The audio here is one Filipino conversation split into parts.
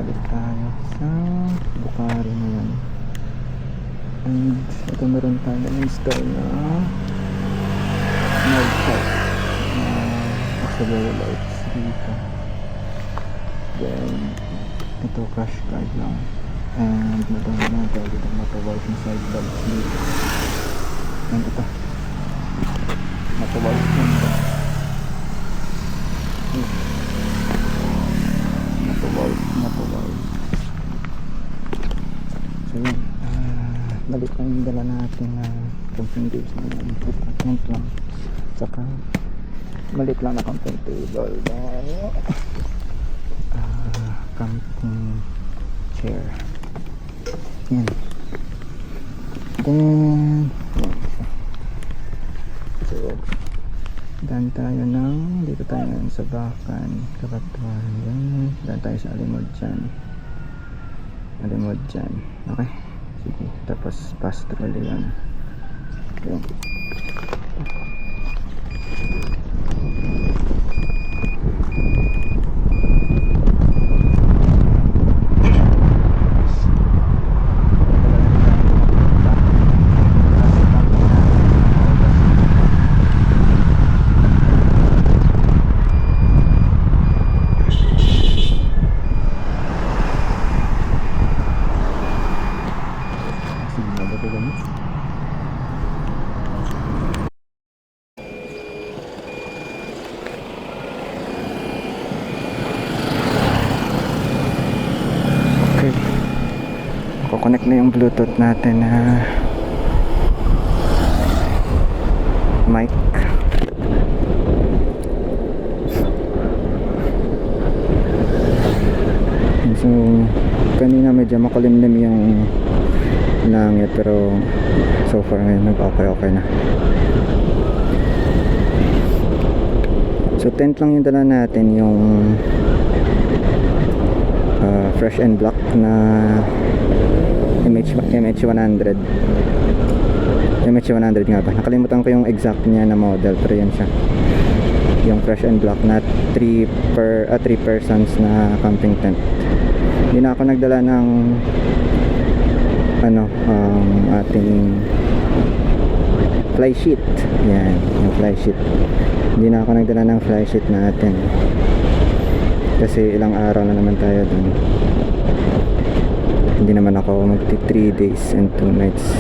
balik tayo sa Bukhari ngayon. And ito meron tayo install na nag-top na auxiliary lights dito. Then ito crash guard lang. And meron na tayo dito motowise na side bulbs dito. And ito motowise din ito. Motowise. So yun, balik lang yung dala natin na camping tools na yan. Attachment lang. Saka balik lang na camping table. Camping chair. Yan. Then so dan tayo ng dito tayo ngayon sa Bakan, Kabatuan. Dan tayo sa Alimodjan. Okay, sige, tapos pass through yan. Okay. Connect na yung Bluetooth natin na mic. So kanina medyo makulimlim yung langit, pero so far ngayon nag-okay na. So tent lang yung dala natin, yung fresh and black na MH100 nga ba, nakalimutan ko yung exact niya na model, pero yan siya, yung fresh and black na 3 persons na camping tent. Hindi na ako nagdala ng ating fly sheet. Yan, yung fly sheet. Hindi na ako nagdala ng fly sheet natin kasi ilang araw na naman tayo dun. Hindi naman ako magti 3 days and 2 nights.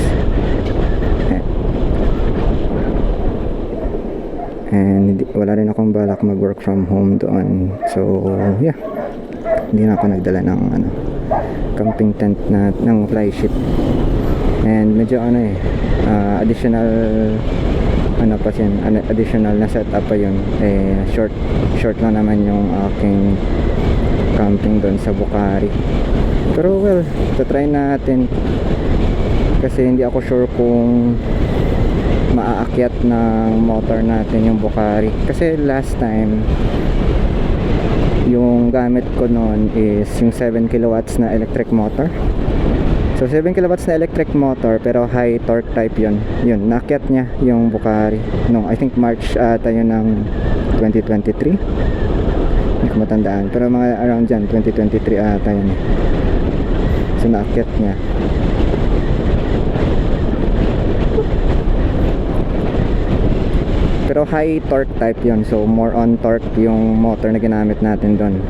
And wala rin akong balak mag work from home doon. So yeah, hindi na ako nagdala ng camping tent na ng fly sheet. And medyo additional additional na setup pa yun. Short lang naman yung aking camping doon sa Bukhari. Pero well, try natin kasi hindi ako sure kung maaakyat ng motor natin yung Bukhari. Kasi last time yung gamit ko noon is yung 7 kilowatts na electric motor. So 7 kilowatts na electric motor pero high torque type yun. Yun, naakyat niya yung Bukhari no, I think March ata yun ng 2023. Hindi ko matandaan, pero mga around dyan 2023 ata yun. So naakyat niya. Pero high torque type yun, so more on torque yung motor na ginamit natin doon.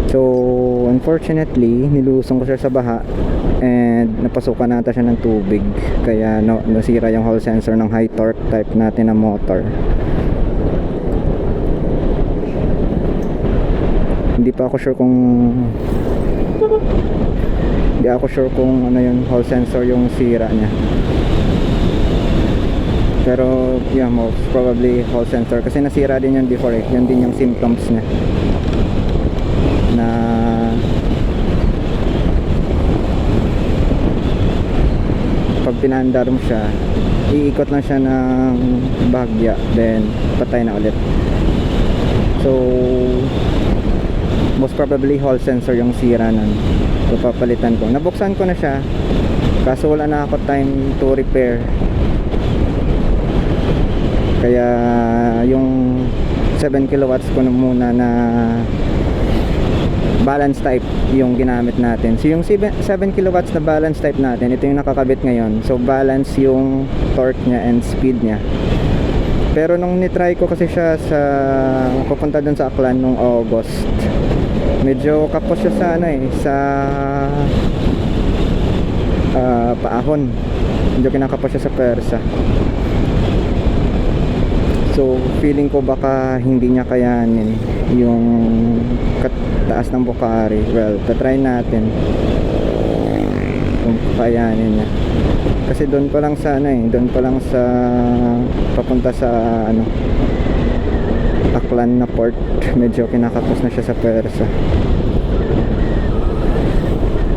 So unfortunately nilusong ko siya sa baha and napasukan nata siya ng tubig, kaya nasira yung hall sensor ng high torque type natin na motor. Hindi ako sure kung ano yung hall sensor yung sira niya. Pero yeah, most probably hall sensor kasi nasira din yun before eh. Yun din yung symptoms niya na pag pinandar mo siya, iikot lang siya ng bahagya, then patay na ulit. So most probably hall sensor yung sira nun. So papalitan ko, nabuksan ko na siya kaso wala na ako time to repair, kaya yung 7 kilowatts ko na muna na balance type yung ginamit natin. So yung 7 kilowatts na balance type natin, ito yung nakakabit ngayon. So balance yung torque niya and speed niya. Pero nung nitry ko kasi siya sa pupunta dun sa Aklan nung August, medyo kapos siya sa ano sa paahon. Medyo kinakapos siya sa persa. So feeling ko baka hindi niya kayanin yung taas ng Bucari. Well, tatry natin kung kayanin niya. Kasi doon pa lang sa doon pa lang sa papunta sa Aklan na port, medyo kinakapos na siya sa persa.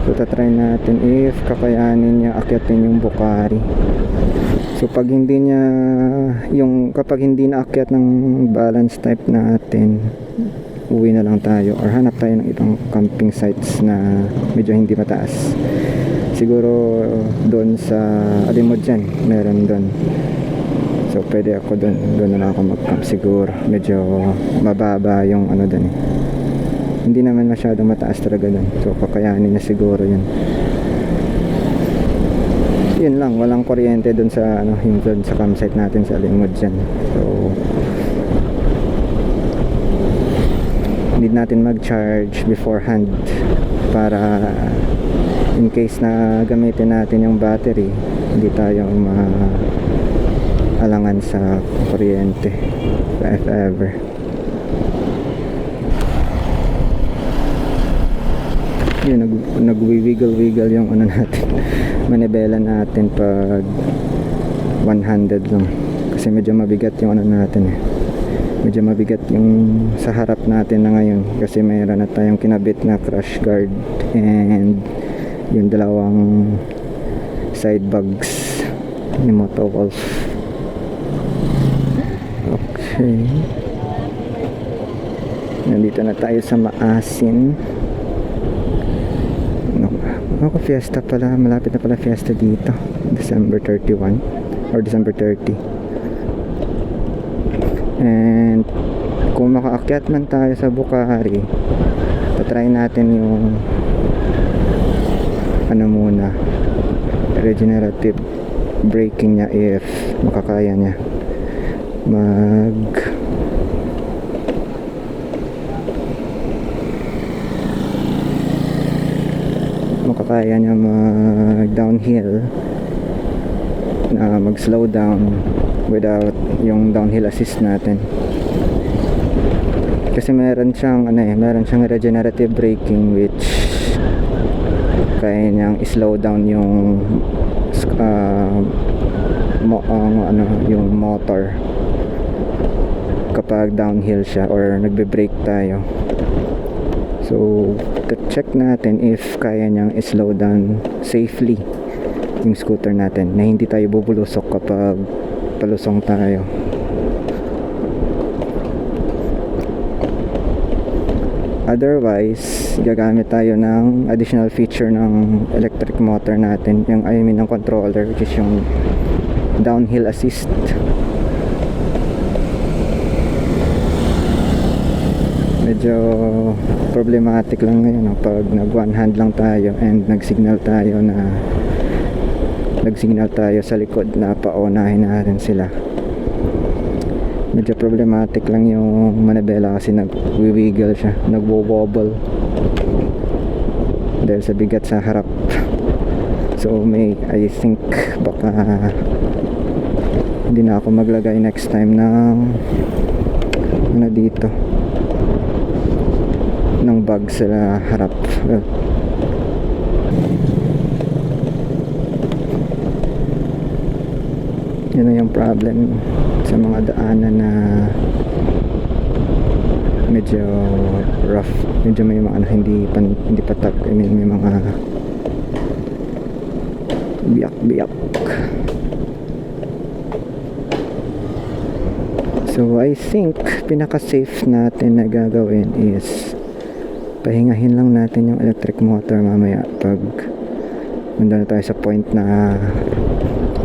So tatry natin if kakayanin niya akyatin yung Bucari. So pag hindi niya kapag hindi na akyat ng balance type natin, uwi na lang tayo or hanap tayo ng ibang camping sites na medyo hindi mataas. Siguro doon sa Alimod dyan, meron doon. So pwede ako doon na lang ako mag-camp siguro. Medyo mababa yung doon Hindi naman masyadong mataas talaga doon. So kakayanin na siguro yun. Yun lang, walang kuryente doon sa yung doon sa campsite natin sa Alimod dyan. So need natin mag-charge beforehand para in case na gamitin natin yung battery, hindi tayo maalangan sa kuryente if ever. Yun, nagwi-wiggle yung natin manibela natin pag 100 lang kasi medyo mabigat yung natin medyo mabigat yung sa harap natin na ngayon kasi mayroon na tayong kinabit na crash guard and yung dalawang side bags ni Motowolf. Okay, nandito na tayo sa Maasin. Ako fiesta pala, malapit na pala fiesta dito, December 31 or December 30. And kung makaakyat man tayo sa Bucari, tatry natin yung muna regenerative braking niya if makakaya niya mag downhill na mag slow down without yung downhill assist natin. Kasi meron siyang regenerative braking which kaya niyang slow down yung yung motor kapag downhill siya or nagbe-brake tayo. So check natin if kaya niyang slow down safely yung scooter natin na hindi tayo bubulusok kapag palusong tayo. Otherwise, gagamit tayo ng additional feature ng electric motor natin, yung ng controller, which is yung downhill assist. Medyo problematic lang ngayon pag nag one hand lang tayo and nagsignal tayo sa likod na paunahin natin sila. Medyo problematic lang yung manibela kasi nagwi-wiggle siya, nagwo-wobble dahil sa bigat sa harap. So I think baka hindi na ako maglagay next time ng dito ng bag sa harap. Yun na yung problem sa mga daanan na medyo rough, medyo may mga hindi patak. I mean, may mga biyak. So I think pinaka safe natin na gagawin is pahingahin lang natin yung electric motor mamaya pag nandun na tayo sa point na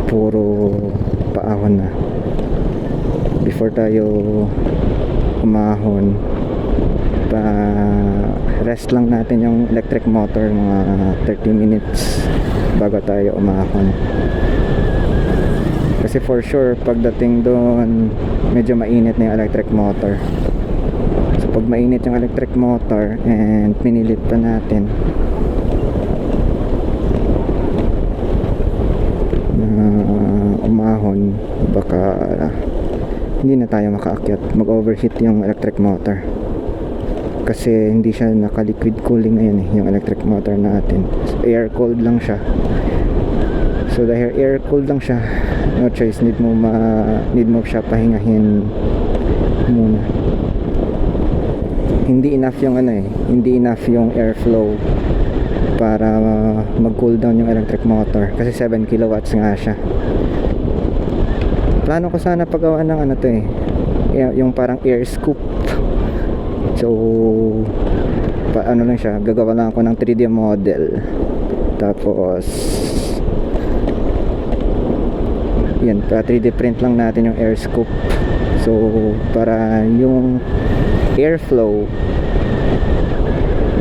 puro paahon na. Before tayo umahon, rest lang natin yung electric motor mga 30 minutes bago tayo umahon. Kasi for sure pagdating doon medyo mainit na yung electric motor. So pag mainit yung electric motor and pinilit pa natin na umahon, baka hindi na tayo makaakyat, mag-overheat yung electric motor kasi hindi siya naka-liquid cooling ngayon yung electric motor natin. So, air cooled lang siya. So dahil air cooled lang siya, no choice, need mo siya pahingahin muna. Hindi enough yung hindi enough yung airflow para mag-cool down yung electric motor kasi 7 kilowatts nga siya. Plano ko sana paggawa ng yung parang air scoop. So ano lang siya, gagawa lang ako ng 3D model, tapos yan, 3D print lang natin yung air scoop. So para yung airflow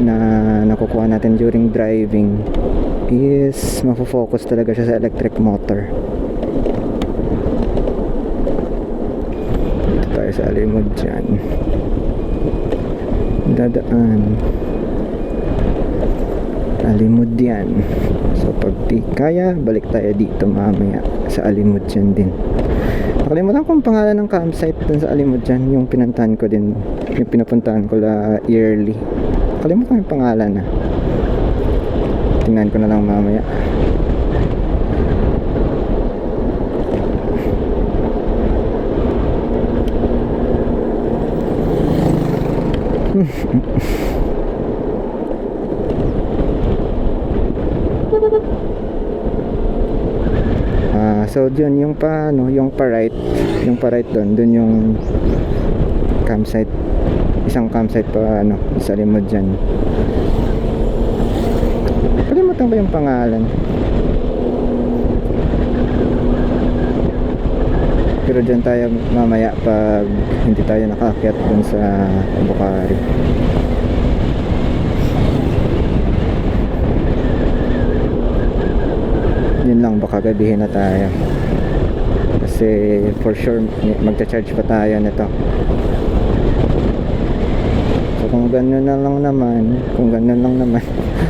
na nakukuha natin during driving is mafo-focus talaga siya sa electric motor. Dito tayo sa alimod dyan, dadaan alimod yan. So pag di kaya, balik tayo dito mamaya sa alimod dyan din. Nakalimutan ko ang pangalan ng campsite dun sa alimod dyan, yung pinuntahan ko din, yung pinupuntahan ko yearly. Nakalimutan ko yung pangalan na. Tingnan ko na lang mamaya. So yun, yung pa right doon yung campsite, isang campsite pa sa limod dyan. Kalimutan ko yung pangalan, pero dyan tayo mamaya pag hindi tayo nakaakyat dun sa Bukhari. Yun lang, baka gabihin na tayo kasi for sure magcha-charge pa tayo nito. So kung ganun lang naman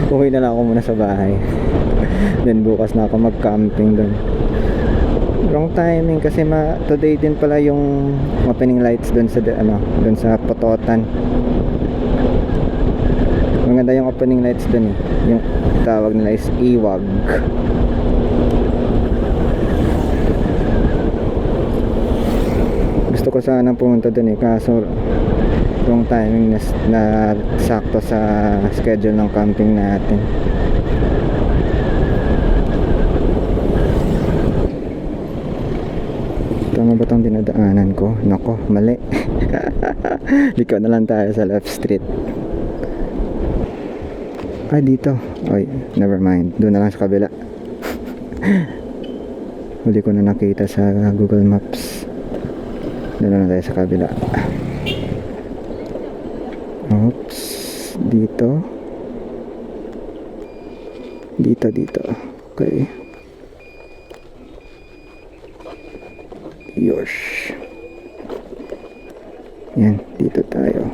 uwi na lang ako muna sa bahay. Then bukas na ako mag-camping dun. Wrong timing kasi today din pala yung opening lights dun sa Pototan. Maganda yung opening lights dun yung tawag nila is Iwag. Gusto ko sana pumunta dun kaso wrong timing na sakto sa schedule ng camping natin. Tama ba itong dinadaanan ko? Nako, mali. Likod na lang tayo sa left street. Ay, dito. Ay, never mind, doon na lang sa kabila. Huli ko na nakita sa Google Maps. Doon na tayo sa kabila. Oops. Dito. Okay. Yosh. Yan, dito tayo.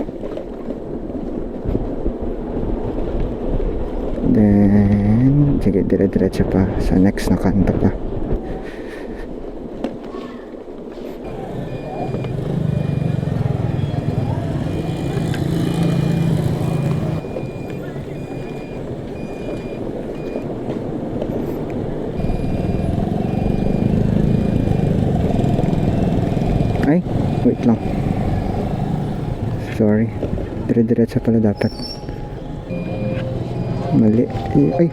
Then, sige, dire-diretso pa sa next na kanto pa. Ay, wait lang. Sorry. Dire-diretso pala dapat. Mali. Ay.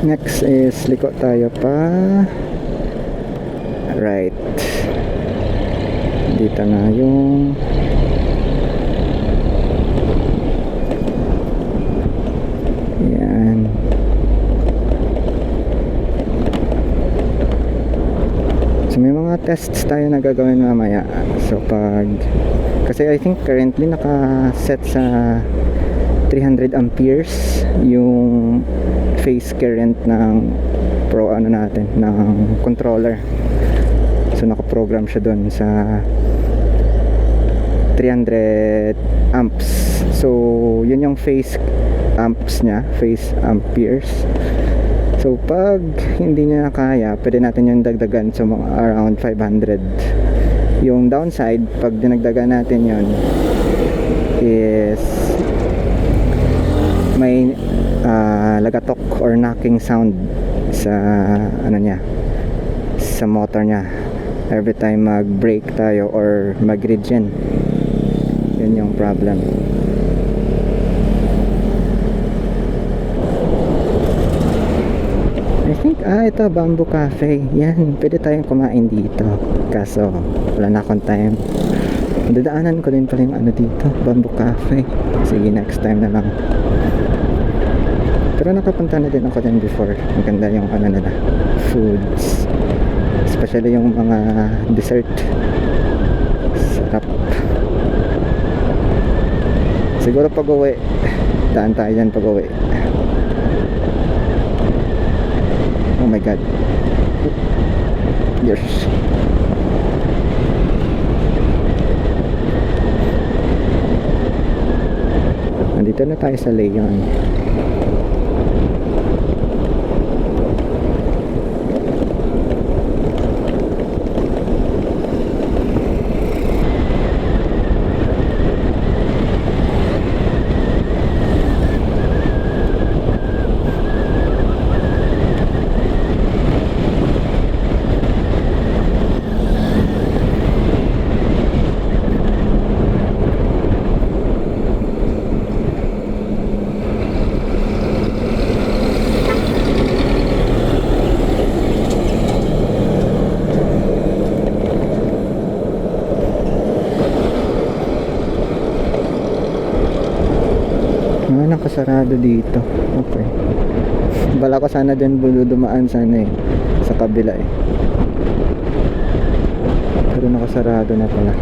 Next is liko tayo pa right. Dito na yung yan. So may mga tests tayo na gagawin mamaya. So kasi I think currently naka-set sa 300 amperes yung phase current ng ng controller. So naka-program siya doon sa 300 amps. So yun yung phase amps niya, phase amperes. So pag hindi niya kaya, pwede natin yung dagdagan sa mga around 500. Yung downside pag dinagdagan natin yun is may lagatok or knocking sound sa sa motor niya every time mag-brake tayo or mag-regen. Yun yung problem. I think, ito, Bamboo Cafe. Yan, pwede tayong kumain dito. Kaso, wala na akong time. Dadaanan ko din pala yung dito, Bamboo Cafe. Sige, next time na lang. Pero nakapunta na din ako din before. Maganda yung nila, foods. Especially yung mga dessert. Sarap. Siguro pag uwi, daan tayo dyan pag uwi. Oh my god. Yes. Nandito na tayo sa Leon. Nakasarado dito. Okay. Bala ko sana din dumaan sana sa kabila pero nakasarado na pala.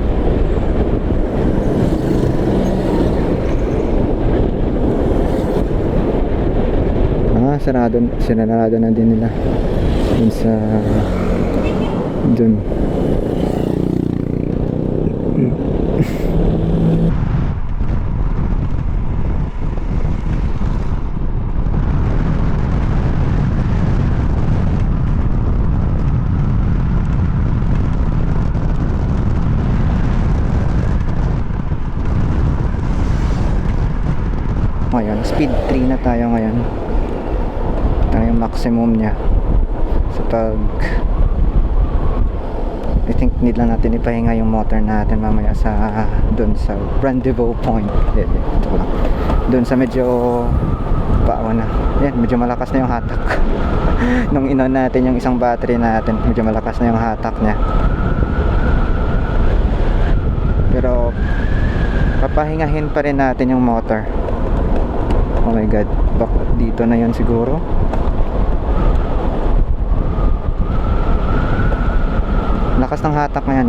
Sarado, sinarado na din nila dun. Ngayon, speed 3 na tayo ngayon. Ito yung maximum nya. So pag I think need lang natin ipahinga yung motor natin mamaya dun sa rendezvous point. Dun sa medyo paawa na. Yan, medyo malakas na yung hatak. Nung inon natin yung isang battery natin, medyo malakas na yung hatak nya. Pero papahingahin pa rin natin yung motor. Oh my god, dito na yun siguro. Lakas ng hatak na yan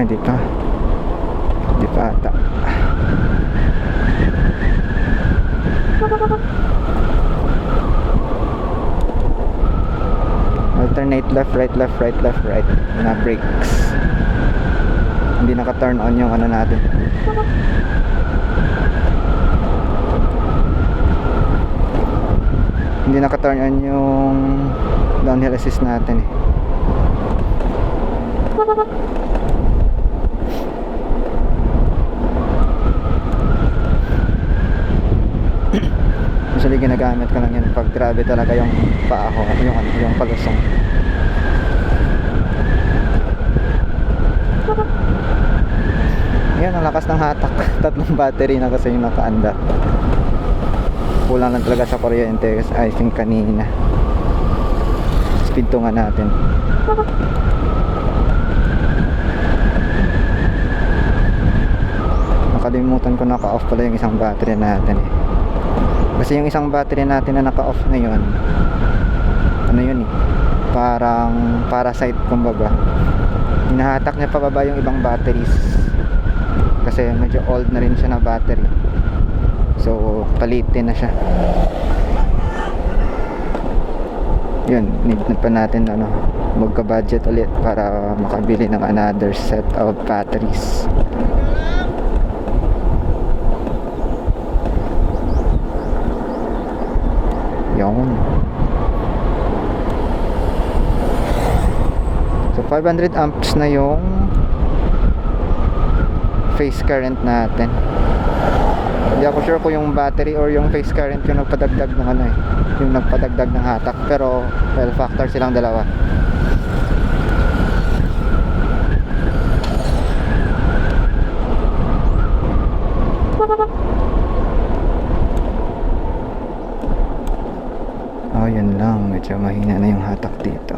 hindi pa ata. Alternate left, right, left, right, left, right na brakes. Hindi naka-turn on yung natin. Hindi naka-turn on yung downhill assist natin Usually ginagamit ko lang yan pag grabe talaga yung paa ko, yung palusong. Yan, ang lakas ng hatak. Tatlong battery na kasi yung nakaanda. Kulang lang talaga sa kuryente kasi I think kanina. Speed 2 nga natin. Nakalimutan ko naka-off pala yung isang battery natin Kasi yung isang battery natin na naka-off ngayon ano yun eh, parang parasite kumbaga. Hinahatak niya pababa yung ibang batteries kasi medyo old na rin siya na battery, so palitin na siya. Yun, need na pa natin magka budget ulit para makabili ng another set of batteries. Yun. So 500 amps na yung phase current natin. Hindi ako sure kung yung battery or yung phase current yung nagpadagdag ng yung nagpadagdag ng hatak, pero well, factor silang dalawa. Oh, yun lang, medyo mahina na yung hatak dito.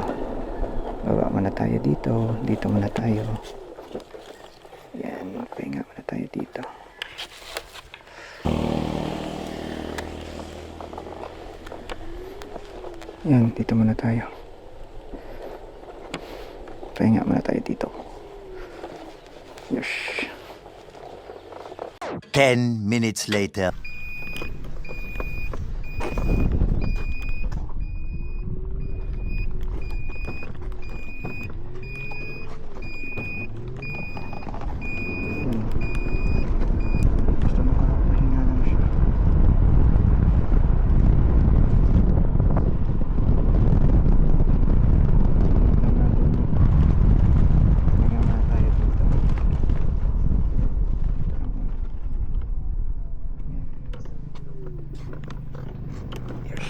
Baba muna tayo dito, dito muna tayo. Yan, pahinga muna tayo dito. Yan, dito muna tayo. Pahinga muna tayo dito. Yes. 10 minutes later. Basta makapahinga lang siya. Pahinga muna tayo dito. Yes.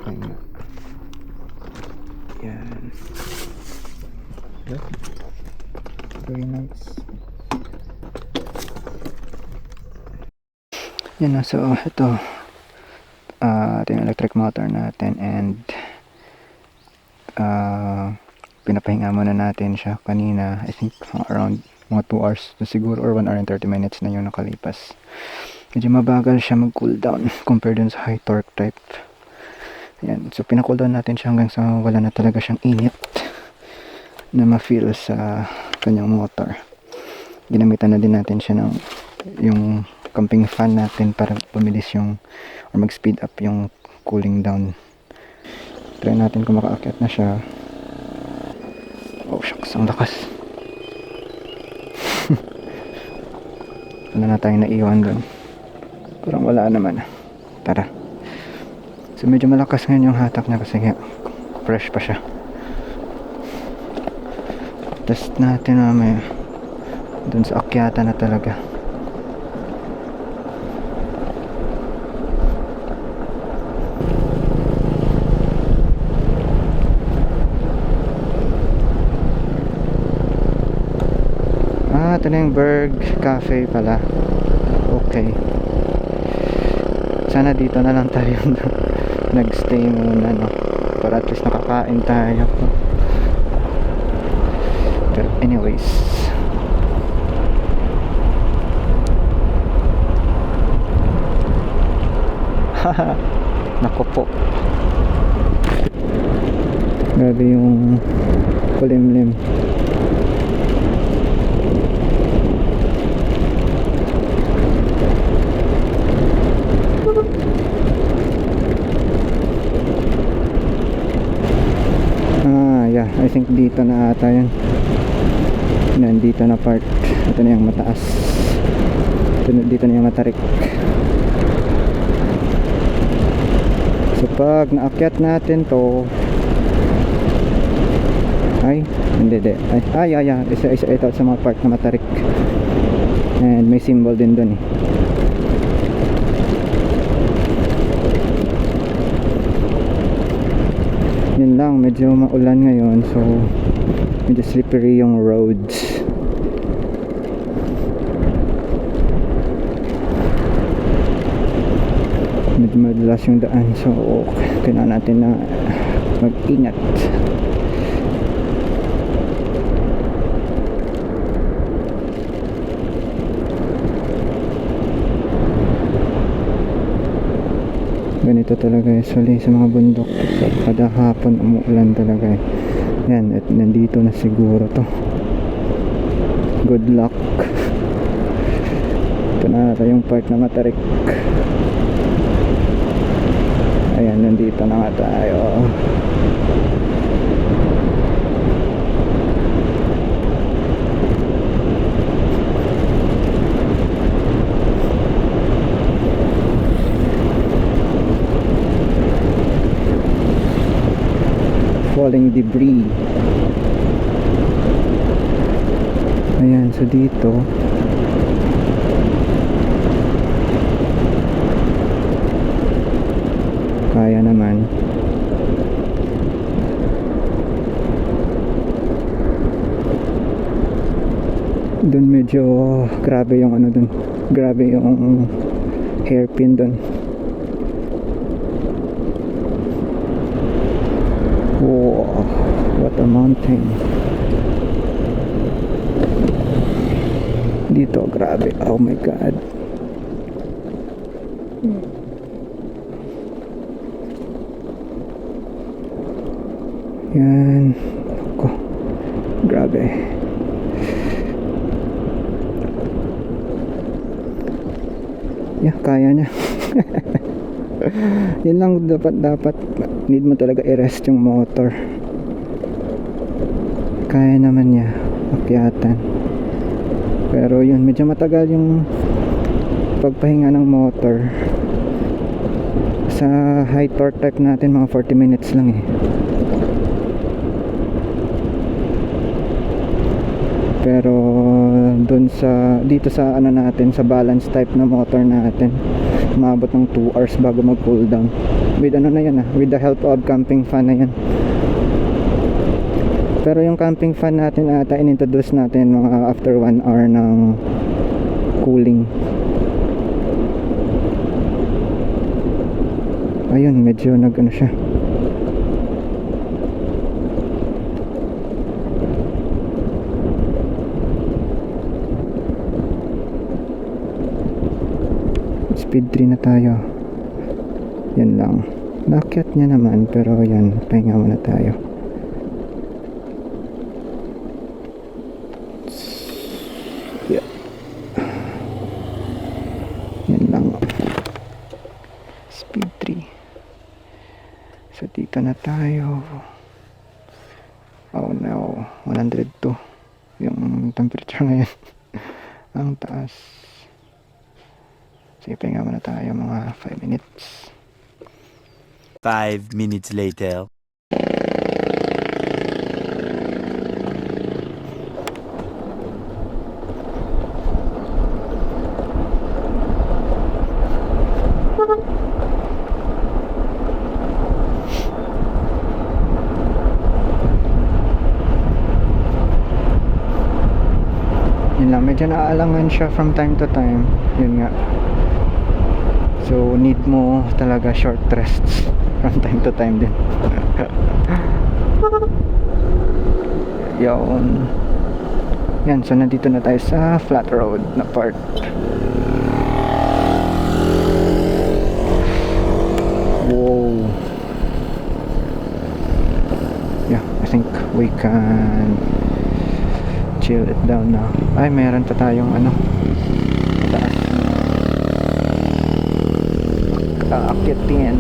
Pahinga. Yan. Good. Very nice. Yan na, so ito yung electric motor natin, and pinapahinga muna natin siya kanina. I think around mga 2 hours na siguro, or 1 hour and 30 minutes na yung nakalipas. Medyo mabagal siya mag cool down compared dun sa high torque type. Yan, so pina-cool down natin siya hanggang sa wala na talaga siyang init na ma-feel sa kanyang motor. Ginamitan na din natin siya ng yung camping fan natin para pumilis yung or mag-speed up yung cooling down. Try natin kung makaakyat na siya. Oh shucks, ang lakas. Wala na tayong naiwan dun. Parang wala naman. Tara. So medyo malakas ngayon yung hatak niya kasi fresh pa siya. Test natin mamaya dun sa akyata na talaga. Ito na yung Berg Cafe pala. Okay, sana dito na lang tayo nagstay muna, no? Para at least nakakain tayo. But anyways, haha, naku po, grabe yung kulimlim. Yeah, I think dito na ata yun. Nandito na part. Ito na yung mataas. Dito na yung matarik. So pag naakyat natin to, ay hindi. Isa ito sa mga part na matarik, and may symbol din dun eh. Yun lang, medyo maulan ngayon, so medyo slippery yung roads. Medyo madulas yung daan, so kailangan natin na mag-ingat. ganito talaga usually sa mga bundok. Kada hapon umuulan talaga yan, at nandito na siguro to. Good luck. Ito na ata yung part na matarik. Ayan, nandito na nga tayo. Falling debris. Ayan, so dito kaya naman. Doon medyo grabe yung ano doon. Grabe yung hairpin doon. Wow, what a mountain. Dito, grabe. Oh my God. Yan. Ako. Grabe. Yeah, kaya niya. Yan lang dapat need mo talaga i-rest yung motor. Kaya naman niya akyatan. Pero yun, medyo matagal yung pagpahinga ng motor. Sa high torque type natin mga 40 minutes lang eh. Pero dun sa dito sa ano natin, sa balance type na motor natin, umabot ng 2 hours bago mag cool down. With ano na yan with the help of camping fan na yan. Pero yung camping fan natin ata inintroduce natin mga after 1 hour ng cooling. Ayun, medyo nag-ano siya. Speed 3 na tayo. Yan lang. Nakyat niya naman, pero yan, pahinga muna tayo. Yeah. Yan lang. Speed 3. So dito na tayo. Oh no, 102 yung temperature ngayon. Ang taas. Sige, pahinga muna tayo mga 5 minutes. 5 minutes later. Yun lang, medyo naaalangan siya from time to time. Yun nga. So need mo talaga short rests from time to time din. Yun. Yan, so nandito na tayo sa flat road na part. Wow. Yeah, I think we can chill it down now. Ay, meron pa tayong ano, taas. Aakyatin.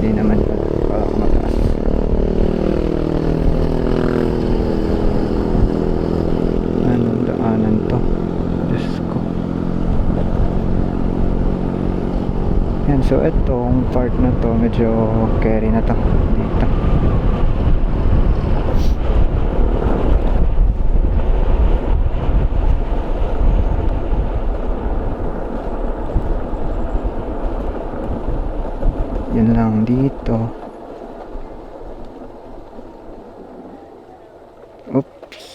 Hindi naman pala mataas. Anong daanan to? Diyos ko. Yan, so itong part na to medyo carry na to dito. Yan lang dito. Oops.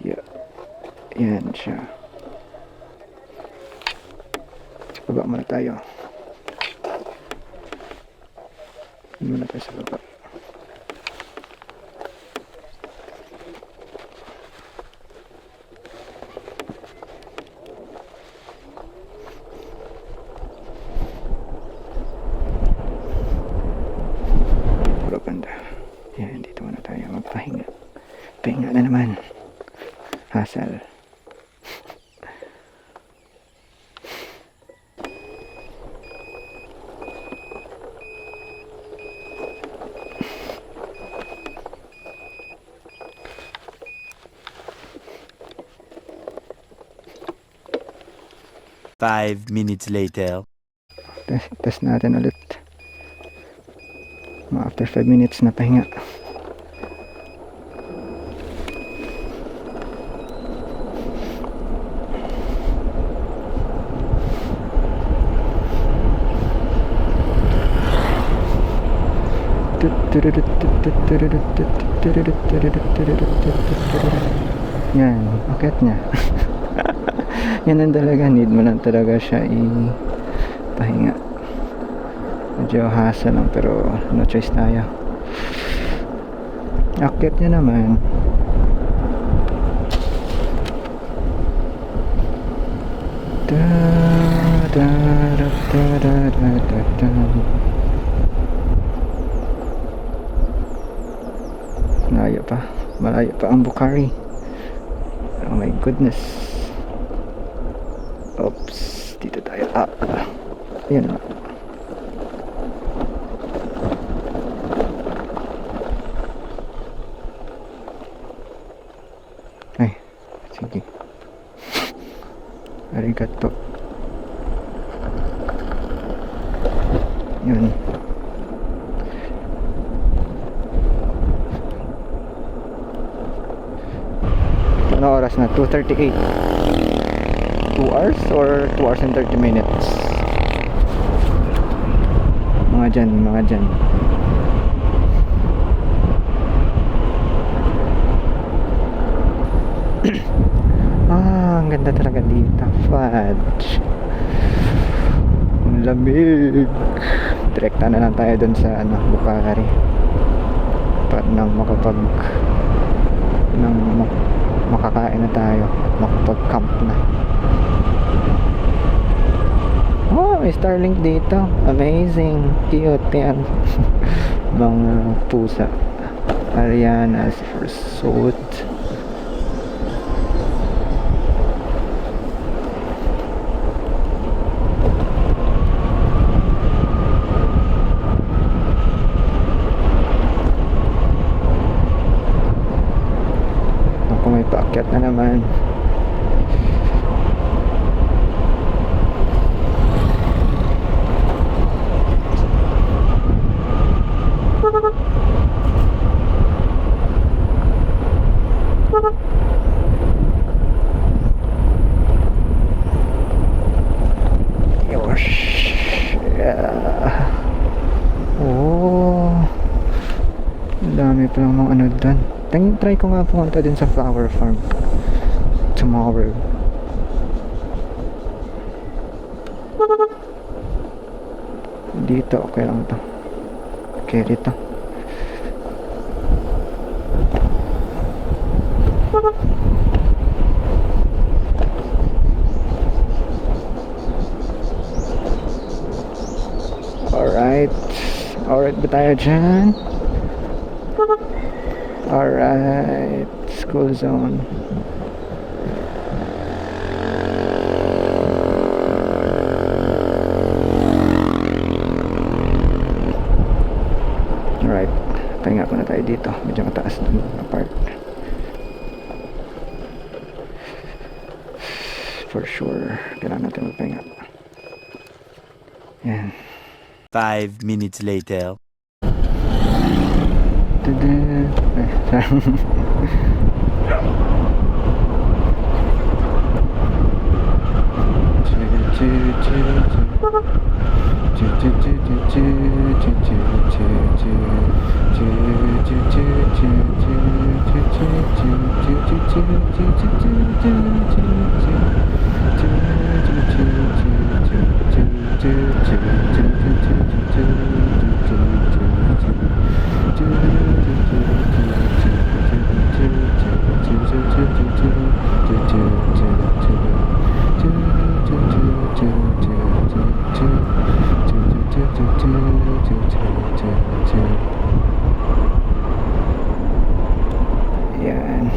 Yeah. Yan siya. Baba muna tayo. Muna tayo sa baba. na naman. Hassle. Five minutes later. Test natin ulit. Mga after 5 minutes na pahinga. Yan, akit niya. Yan ang talaga, need mo lang talaga siya pahinga. Medyo hassle lang pero no choice tayo. Akit niya naman. Da, da, da, da, da, da, da, da. Malayo pa ang Bukhari. Oh my goodness. Oops, dito tayo. Ayan na. Ay, sige. Arigato. Yun. Ano oras na? 2:38. 2 hours or 2 hours and 30 minutes? Mga dyan. Ang ganda talaga dito. Fudge. Ang lamig. Direkta na lang tayo dun sa Bukhari. Para nang makakain na tayo, makapag-camp na. Oh, may Starlink dito. Amazing. Cute yan. Mga pusa. Ariana's Resort. May paakyat na naman. Yeah. Oh, dami pa lang mga dun. Try ko nga pumunta din sa flower farm tomorrow. Dito okay lang to. Okay dito. Alright ba tayo dyan? Alright, school zone. Alright, pahinga ko na tayo dito. Medyo mataas na apart. For sure, kailangan natin magpahinga. Yan. 5 minutes later. Yan.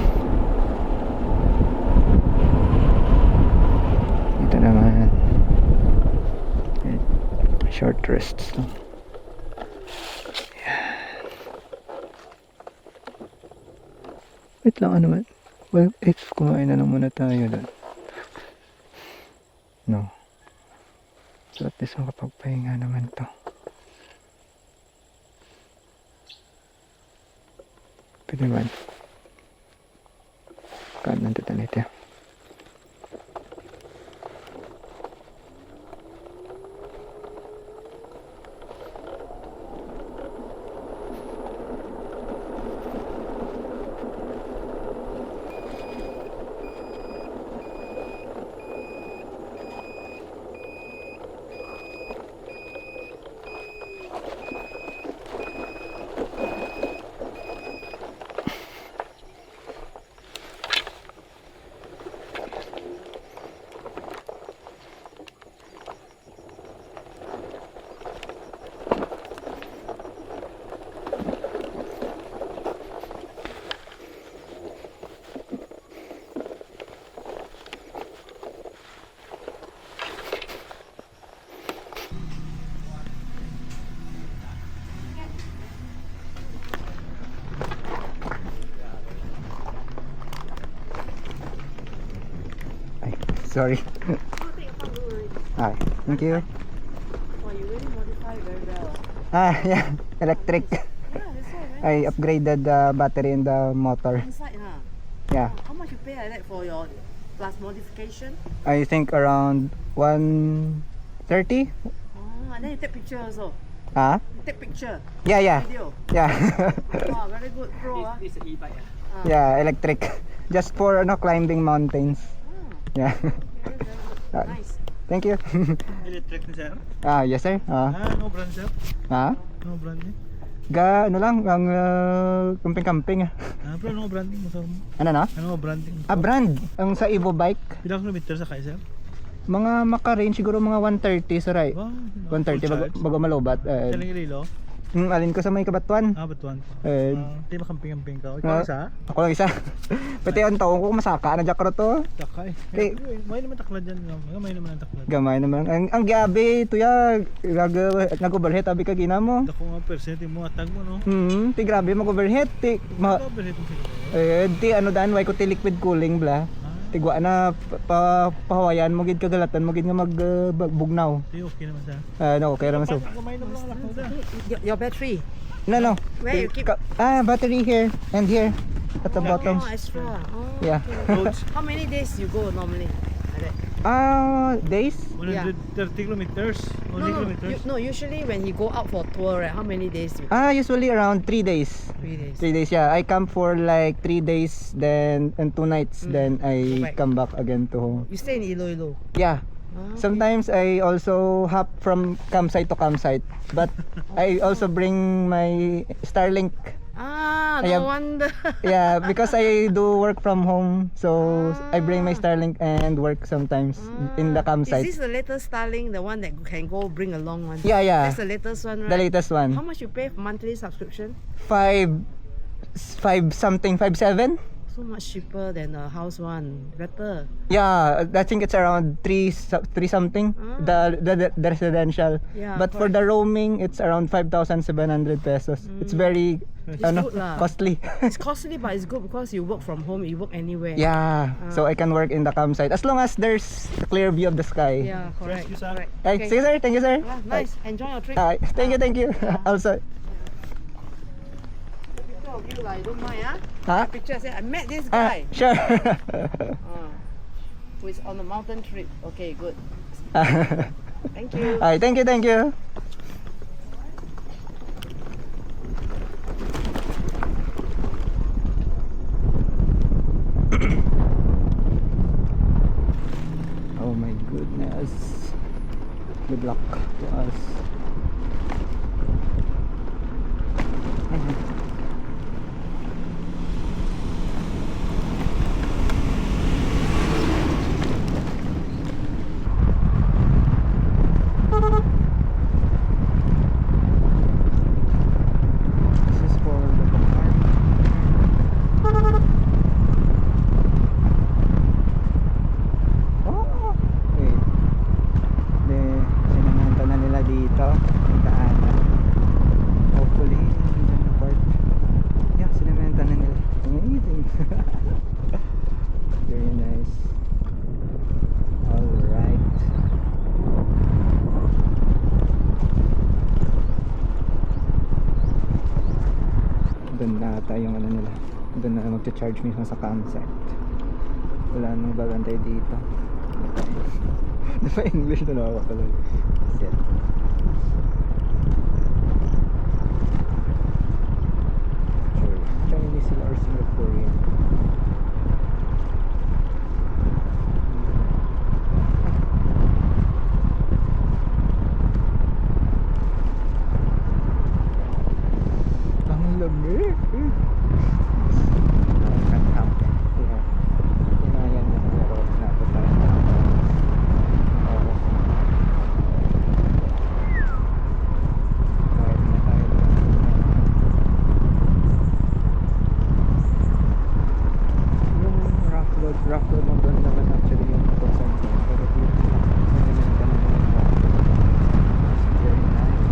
Short rests lang. Wait lang, ano man? Well, if kumain na lang muna tayo doon. No. So at least makapagpahinga naman to. Pwede man. Kanan dito ulit ya. Sorry. Hi. Thank you. Oh, you really modify very well. Yeah. Electric. Yeah, that's all, man. I upgraded the battery in the motor. Inside, huh? Yeah. How much you pay like that for your plus modification? I think around 130. Oh, and then you take picture also. Ah? You take picture, Yeah. video. Yeah. Wow, very good pro. This is an e-bike. Yeah, electric. Just for climbing mountains. Yeah. Very, very good. Nice. Thank you. Electric ni sir? Yes sir. No brand sir? No brand ni? Ano lang, ang camping-camping. Bro, no branding motor mo? Ano na? Ano branding? Brand. Ang sa Evo bike. Pilang kilometer sa kay sir? Mga maka-range siguro mga 130 sa right. Wow. 130 bago malobat. Saling ililo? Alin ko sa may kabatuan. Batuan. Di ba camping-camping ka? Ah. Ikaw isa? Ako lang isa. Pati ang taong ko masaka na jakro to. Takay. Eh. May naman taklad dyan. May naman ang taklad. Gamay naman. Ang gabi ito ya. Nag-overhead abi ka gina mo. Dako nga percent mo atag mo no? Ti grabe mag-overhead. Ti Overhead mo sila. ti ano daan way ko ti liquid cooling bla. Tigwa na pahawayan mo gid kagalatan mo gid nga magbugnaw. Di okay naman sa. Okay ra man so. Gamay naman ang lakad da. Your battery. No. Where you keep? Battery here and here at the bottom. Oh, extra. Oh, Yeah. Roads. How many days you go normally? Like that? Days? 130 kilometers. Only kilometers. No, usually when he go out for tour, right? How many days you go? Usually around 3 days. 3 days. 3 days, yeah. I camp for like 3 days then and 2 nights then Go I back. come back again to home. You stay in Iloilo. Yeah. Ah, Sometimes I also hop from campsite to campsite, but I also bring my Starlink. no Ayan. wonder. Yeah, because I do work from home, so I bring my Starlink and work sometimes in the Is campsite. this the latest Starlink, the one that can go bring along one? Yeah. That's the latest one, right? The latest How one. much you pay for monthly subscription? 5 something, 5.7? So much cheaper than the house one. Better. Yeah, I think it's around 3 something. The residential. Yeah, But for the roaming, it's around 5,700 pesos. It's very It's good lah. costly. It's costly, but it's good because you work from home. You work anywhere. Yeah, so I can work in the campsite as long as there's a clear view of the sky. Yeah, correct. Thank you, sir. correct. Hey, Okay. see you sir, thank you sir. Nice. Enjoy your trip. Thank you. Also, Picture of you, like, don't mind, ah? huh? Picture, say, I met this guy. Sure. Who is on a mountain trip. Okay, good. Thank you. Ay, thank you. Oh my goodness. Good luck to us. This is for the car. Oh! Wait. Sinananta na nila dito. Very nice. Alright. Doon na ata yung ano nila. Doon na mag-charge mismo sa campsite. Wala nang babantay dito. Di ba English na nakakapalay? Set. Sure. Chinese sila or Singaporean. Ang lamig. Rough road lang doon naman actually yung concern ko. Pero dito sa naman ka naman it's very nice.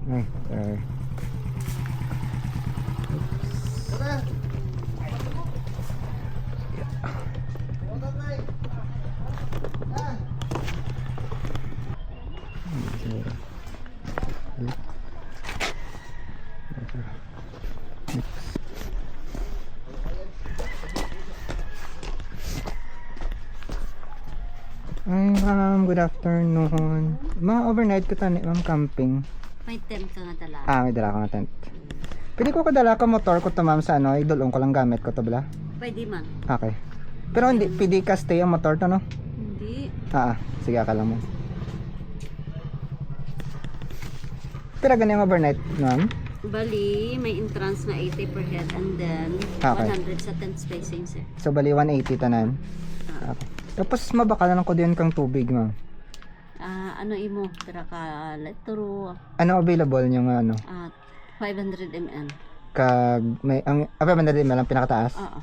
Ay, sorry. Ay, ma'am, good afternoon. Mga overnight ko tani, ma'am, camping. May tent ka nga dala. May dala ko nga tent. Pwede ko kadala ka motor ko to, ma'am, sa ano, idulong ko lang gamit ko to, bala? Pwede man. Okay. Pero hindi, pwede ka stay ang motor to, no? Hindi. Sige, akala mo. Pero ganun yung overnight, ma'am? Bali, may entrance na 80 per head and then Okay. 100 sa tent spacing, sir. So, bali 180 tanan. Okay. Tapos, mabakalan ko din kang tubig, ma'am. Ano imo? Tira ka letro. Ano available yung ano? 500 ml. May, ang 500 ml ang pinakataas? Oo.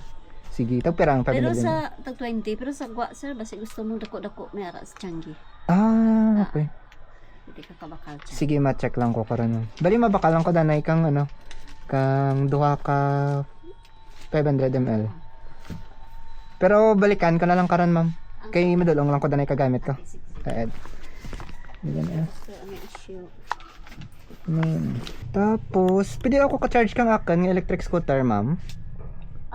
Sige, tagpirang 500 Pero ml. sa tag 20, pero sa gwa, sir, basi gusto mong dako-dako may ara sa Changi. Okay. Hindi ka kabakal dyan. Sige, ma-check lang ko karon. Bali mabakalan ko danay kang ano, kang duha ka 500 ml. Pero balikan ko na lang karon, ma'am. Kay madulong lang ko danay kagamit ko. Add. Yan. So, ang issue. Tapos, pwede ako ka-charge kang akin ng electric scooter, ma'am.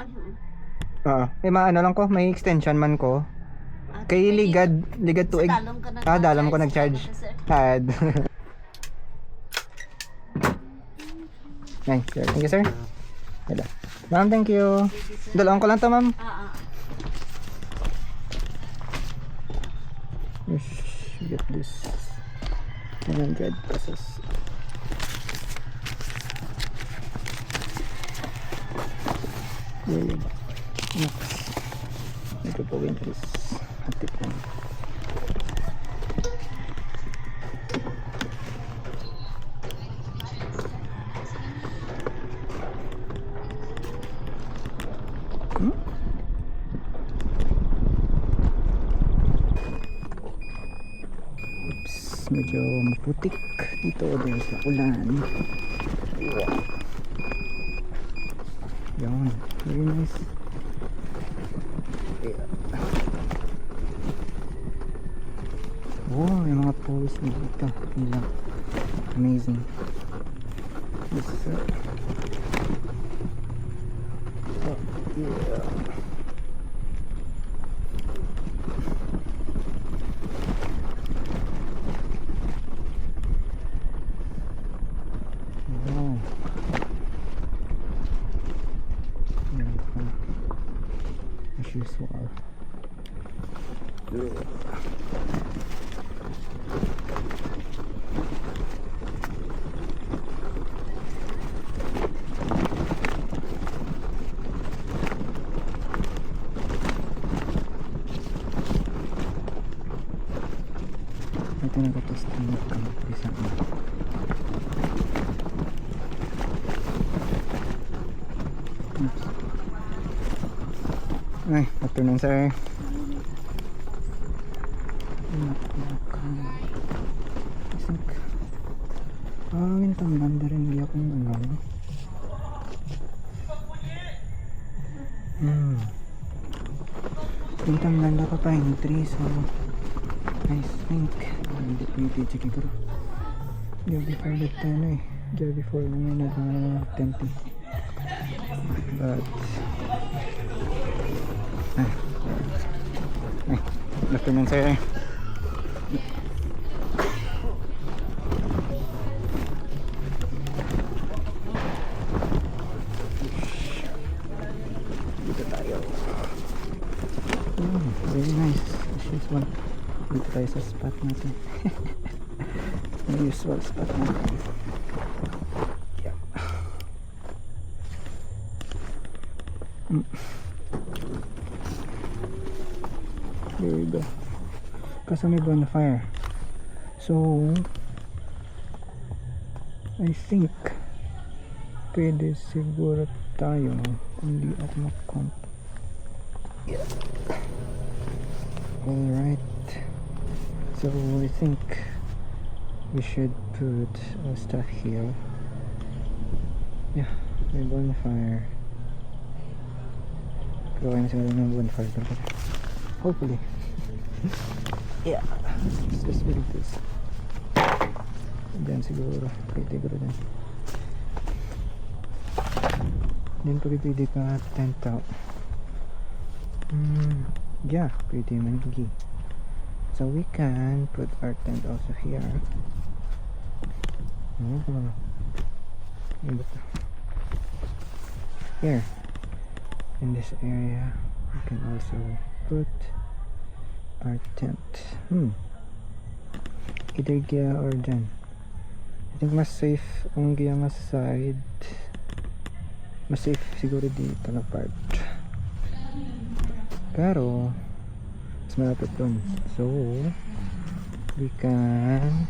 Ano? May maano lang ko, may extension man ko. Kay ligad tuig. Dalom ka na. Dalom ko nag-charge. Add. Nice, sir. Thank you, sir. Wala. Ma'am, thank you. Dalawang ko lang to, ma'am. Yes, get this. 100 pesos. There you go. Next. Ito po win is hatip lang. Medyo maputik dito dahil sa ulan. Wow. Yan, very nice. Yeah. Wow, yung mga poles dito nila. Amazing. This is it. Oh, yeah. Usual. Ito na katest ng country sa akin. Ay, afternoon, sir. Mintang ganda rin di ako ano. Mintang ganda pa pine tree, so I think hindi pwede siguro. Gabi pa ulit tayo eh. Gabi before naman temple. But afternoon sir. Dito tayo. Very nice. As usual. Dito tayo sa spot natin. Ang usual spot natin. Yeah. There we go. Kasi may bonfire. So I think pwede siguro tayo kung di ako mag-count. Yeah. Alright. So I think we should put our stuff here. Yeah, may bonfire. Pero kaya na siguro ng bonfire. Hopefully. Yeah. Let's just build this. Diyan siguro. Pwede siguro dyan. Then pwede ka tent out. Yeah, pwede manigi. So we can put our tent also here. Here. In this area, we can also put our tent. Either Gia or dyan. I think mas safe ang Gia mas side. Mas safe siguro dito na part. Pero mas malapit dun. So we can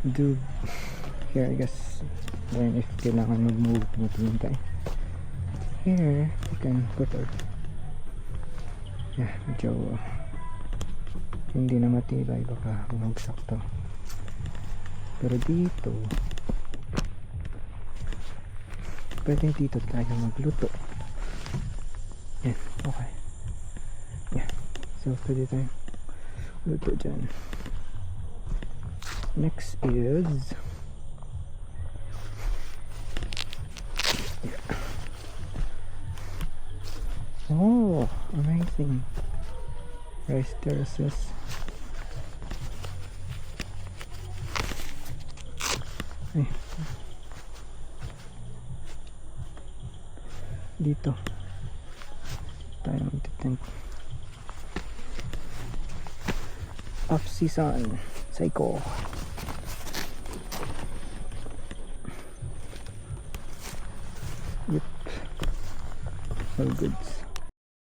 do here, I guess. Then if kailangan mag-move tayo. Here we can put our medyo hindi na matibay, baka bumagsak to. Pero dito pwedeng dito tayo magluto. Yan, okay. Yeah, so pwede tayo luto dyan. Next is oh, amazing rice terraces. Ay. Dito tayo magtitent. Off season psycho. Yep, all goods.